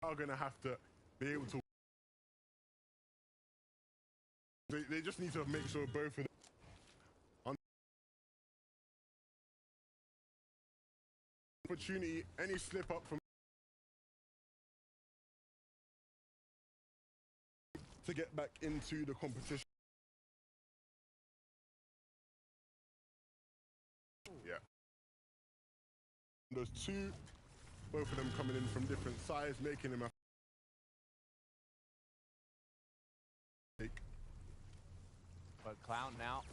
are going to have to be able to... They just need to make sure both of them... Opportunity, any slip up from... to get back into the competition. Yeah. Those two, both of them coming in from different sides, making him a... But Clown now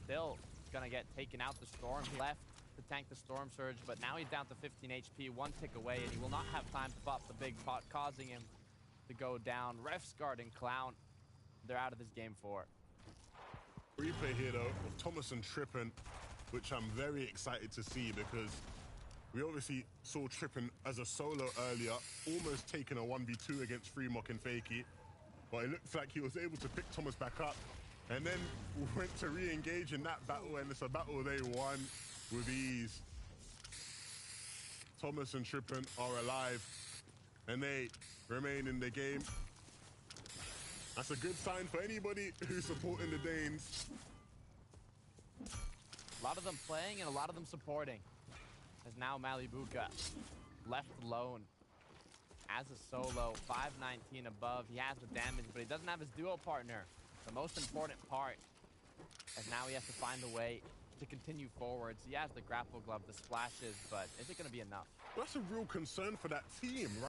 still gonna get taken out the storm. He left to tank the storm surge, but now he's down to 15 HP, one tick away, and he will not have time to pop the big pot, causing him to go down. Refs guarding Clown. They're out of this game 4. Replay here though of Thomas and Trippin, which I'm very excited to see because we obviously saw Trippin as a solo earlier, almost taking a 1v2 against Freemock and Fakey, but it looks like he was able to pick Thomas back up and then went to re-engage in that battle, and it's a battle they won with ease. Thomas and Trippin are alive and they remain in the game. That's a good sign for anybody who's supporting the Danes. A lot of them playing and a lot of them supporting. As now Malibuka left alone as a solo, 519 above. He has the damage, but he doesn't have his duo partner. The most important part, as now he has to find a way to continue forwards. He has the grapple glove, the splashes, but is it going to be enough? That's a real concern for that team, right?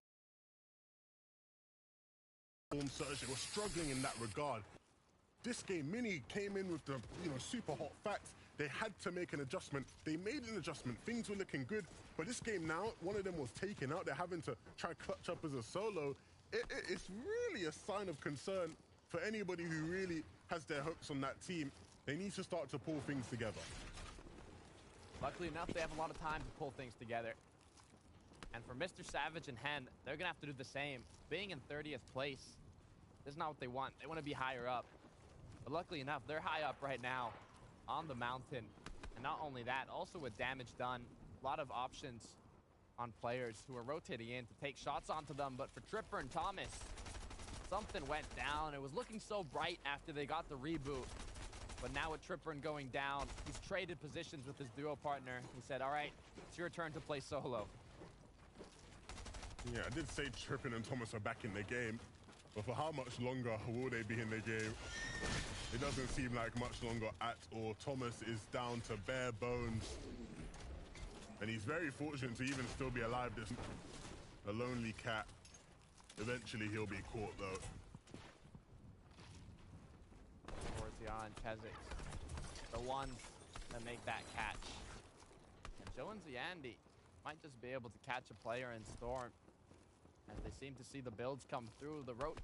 Surge, they were struggling in that regard. This game, Mini came in with the super hot facts. They had to make an adjustment. They made an adjustment. Things were looking good. But this game now, one of them was taken out. They're having to try clutch up as a solo. It's really a sign of concern for anybody who really has their hopes on that team. They need to start to pull things together. Luckily enough, they have a lot of time to pull things together. And for Mr. Savage and Hen, they're going to have to do the same. Being in 30th place, this is not what they want. They want to be higher up. But luckily enough, they're high up right now on the mountain. And not only that, also with damage done, a lot of options on players who are rotating in to take shots onto them. But for Tripper and Thomas, something went down. It was looking so bright after they got the reboot. But now with Tripper going down, he's traded positions with his duo partner. He said, all right, it's your turn to play solo. Yeah, I did say Trippin and Thomas are back in the game. But for how much longer will they be in the game? It doesn't seem like much longer at all. Thomas is down to bare bones. And he's very fortunate to even still be alive. This a lonely cat. Eventually he'll be caught though. Ortia and Chezix, the ones that make that catch. And Joe and Ziandi might just be able to catch a player in Storm. As they seem to see the builds come through, the rotate.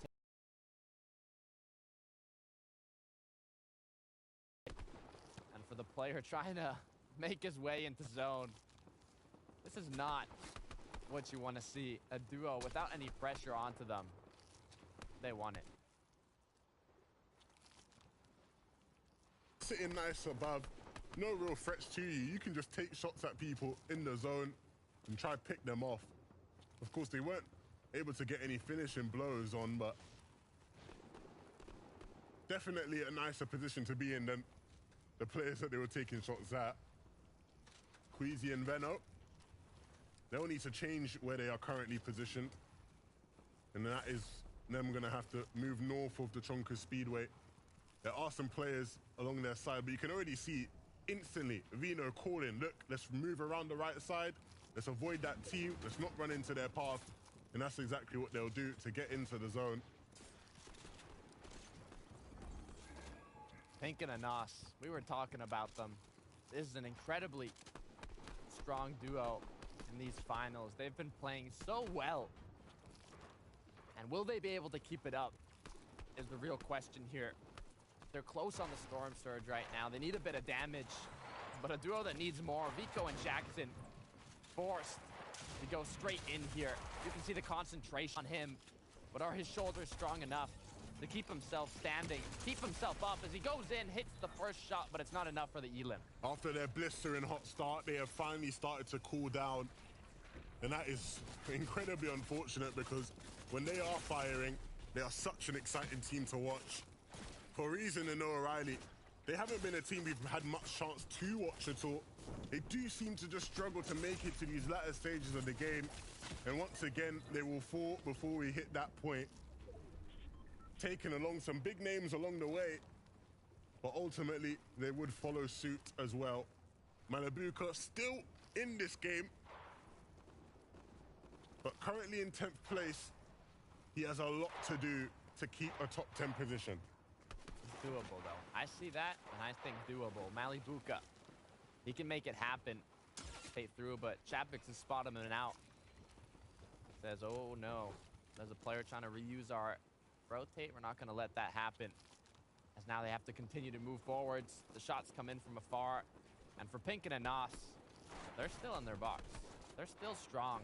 And for the player trying to make his way into zone, this is not what you want to see. A duo without any pressure onto them. They won it. Sitting nice above, no real threats to you. You can just take shots at people in the zone and try to pick them off. Of course, they weren't able to get any finishing blows on, but definitely a nicer position to be in than the players that they were taking shots at. Queasy and Veno, they'll need to change where they are currently positioned, and that is them going to have to move north of the Chonka Speedway. There are some players along their side, but you can already see instantly Vino calling, look, let's move around the right side, let's avoid that team, let's not run into their path. And that's exactly what they'll do to get into the zone. Pink and Anas, we were talking about them. This is an incredibly strong duo in these finals. They've been playing so well. And will they be able to keep it up is the real question here. They're close on the Storm Surge right now. They need a bit of damage, but a duo that needs more. Vico and Jackson forced to go straight in here. You can see the concentration on him, but are his shoulders strong enough to keep himself standing, keep himself up as he goes in, hits the first shot, but it's not enough for the Elim. After their blistering hot start, they have finally started to cool down. And that is incredibly unfortunate because when they are firing, they are such an exciting team to watch. For Reason and Noah Riley, they haven't been a team we've had much chance to watch at all. They do seem to just struggle to make it to these latter stages of the game. And once again, they will fall before we hit that point. Taking along some big names along the way, but ultimately they would follow suit as well. Malabuka still in this game, but currently in 10th place. He has a lot to do to keep a top 10 position. Doable, though. I see that, and I think doable. Malibuka, he can make it happen. Stay through, but Chapix has spotted him in and out. Says, oh no, there's a player trying to reuse our rotate. We're not going to let that happen. As now they have to continue to move forwards. The shots come in from afar. And for Pinkin and Nos, they're still in their box. They're still strong.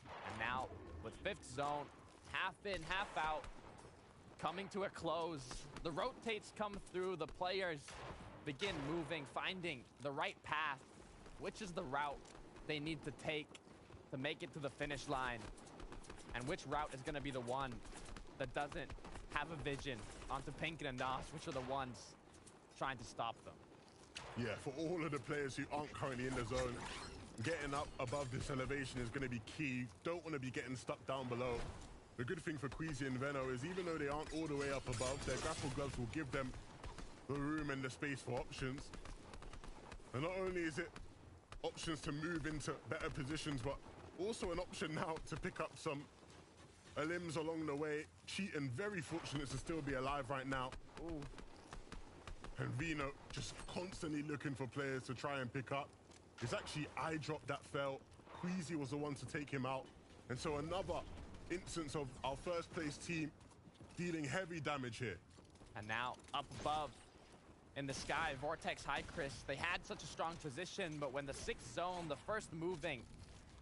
And now, with 5th zone, half in, half out, coming to a close. The rotates come through. The players begin moving, finding the right path. Which is the route they need to take to make it to the finish line? And which route is going to be the one that doesn't have a vision onto Pinkin and Nos, which are the ones trying to stop them? Yeah, for all of the players who aren't currently in the zone, getting up above this elevation is going to be key. Don't want to be getting stuck down below. The good thing for Queasy and Veno is even though they aren't all the way up above, their grapple gloves will give them the room and the space for options. And not only is it options to move into better positions, but also an option now to pick up some limbs along the way. Cheating, very fortunate to still be alive right now. Ooh. And Vino just constantly looking for players to try and pick up. It's actually eye drop that fell. Queasy was the one to take him out. And so another instance of our first place team dealing heavy damage here. And now up above in the sky, Vortex High Chris, they had such a strong position, but when the 6th zone, the first moving,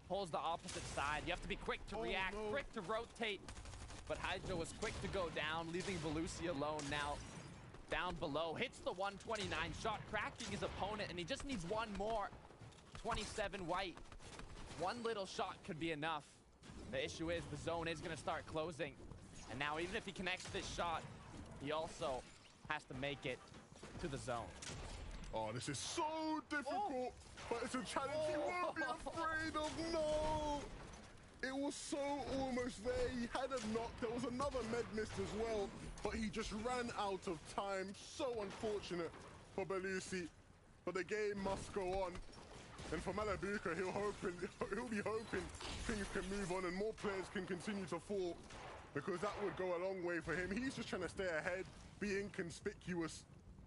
pulls the opposite side, you have to be quick to react, quick to rotate. But Hydra was quick to go down, leaving Belusi alone now. Down below, hits the 129 shot, cracking his opponent, and he just needs one more. 27 white. One little shot could be enough. The issue is the zone is going to start closing. And now even if he connects this shot, he also has to make it to the zone. Oh, this is so difficult, but it's a challenge he won't be afraid of. No! It was so almost there. He had a knock. There was another med mist as well, but he just ran out of time. So unfortunate for Belusi, but the game must go on. And for Malabuka, he'll be hoping things can move on and more players can continue to fall, because that would go a long way for him. He's just trying to stay ahead, be inconspicuous.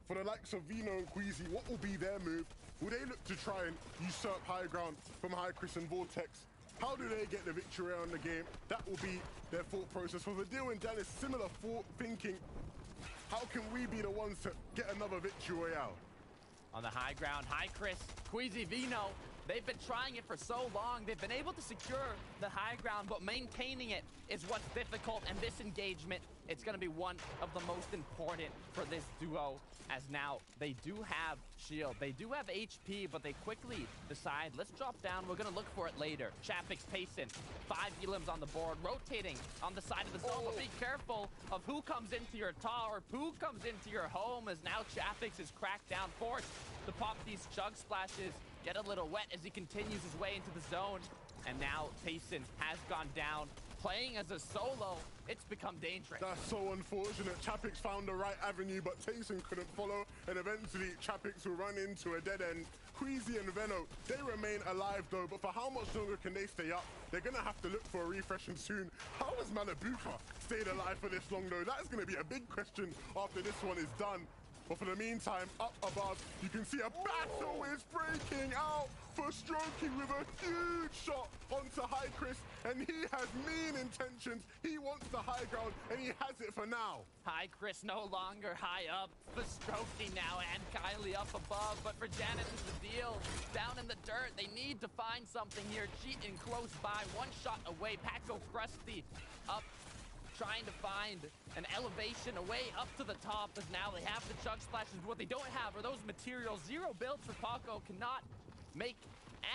For the likes of Vino and Queasy, what will be their move? Will they look to try and usurp high ground from High Chris and Vortex? How do they get the victory on the game? That will be their thought process. For Vidil and Dallas, similar thought thinking. How can we be the ones to get another victory royale? On the high ground, High Chris, Queasy, Vino, they've been trying it for so long. They've been able to secure the high ground, but maintaining it is what's difficult. And this engagement, it's going to be one of the most important for this duo, as now they do have shield, they do have HP, but they quickly decide, let's drop down, we're going to look for it later. Chapix pacing, 5 elims on the board, rotating on the side of the zone, but be careful of who comes into your tower, who comes into your home, as now Chapix is cracked down, forced to pop these chug splashes, get a little wet as he continues his way into the zone. And now Payson has gone down. Playing as a solo, it's become dangerous. That's so unfortunate. Chapix found the right avenue, but Tayson couldn't follow, and eventually Chapix will run into a dead end. Queasy and Veno, they remain alive though, but for how much longer can they stay up? They're gonna have to look for a refreshing soon. How has Malabuka stayed alive for this long though? That is gonna be a big question after this one is done. But for the meantime, up above, you can see a battle is breaking out for Strokey with a huge shot onto High Chris, and he has mean intentions. He wants the high ground, and he has it for now. High Chris no longer high up for Strokey now, and Kylie up above, but for Janet is the deal. Down in the dirt, they need to find something here. Cheating close by, one shot away. Paco Krusty up, trying to find an elevation away up to the top, as now they have the chug splashes. What they don't have are those materials. Zero builds for Paco, cannot make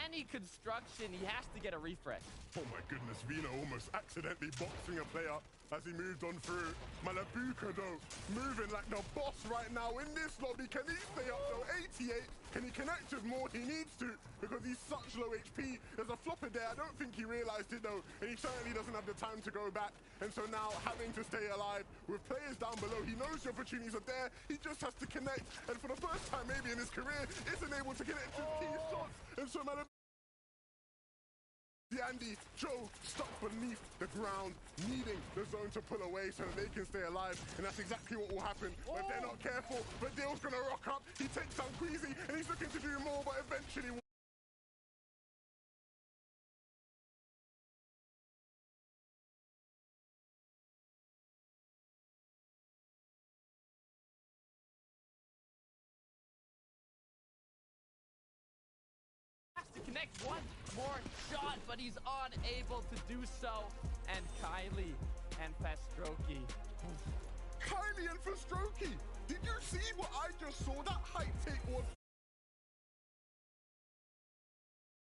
any construction, he has to get a refresh. Oh my goodness, Vino almost accidentally boxing a player as he moved on through. Malabuka though, moving like the boss right now in this lobby. Can he stay up though? 88. Can he connect with more? He needs to, because he's such low HP. There's a flopper there. I don't think he realized it though, and he certainly doesn't have the time to go back. And so now having to stay alive with players down below, he knows the opportunities are there. He just has to connect, and for the first time maybe in his career, isn't able to connect with key shots. And so Malabuka, Andy, Joe stuck beneath the ground, needing the zone to pull away so that they can stay alive, and that's exactly what will happen. But if they're not careful, but Dale's gonna rock up, he takes down Queasy, and he's looking to do more, but eventually Has to connect one more shot, but he's unable to do so. And Kylie and Pastroki. Kylie and Fastroki, did you see what I just saw? That height take was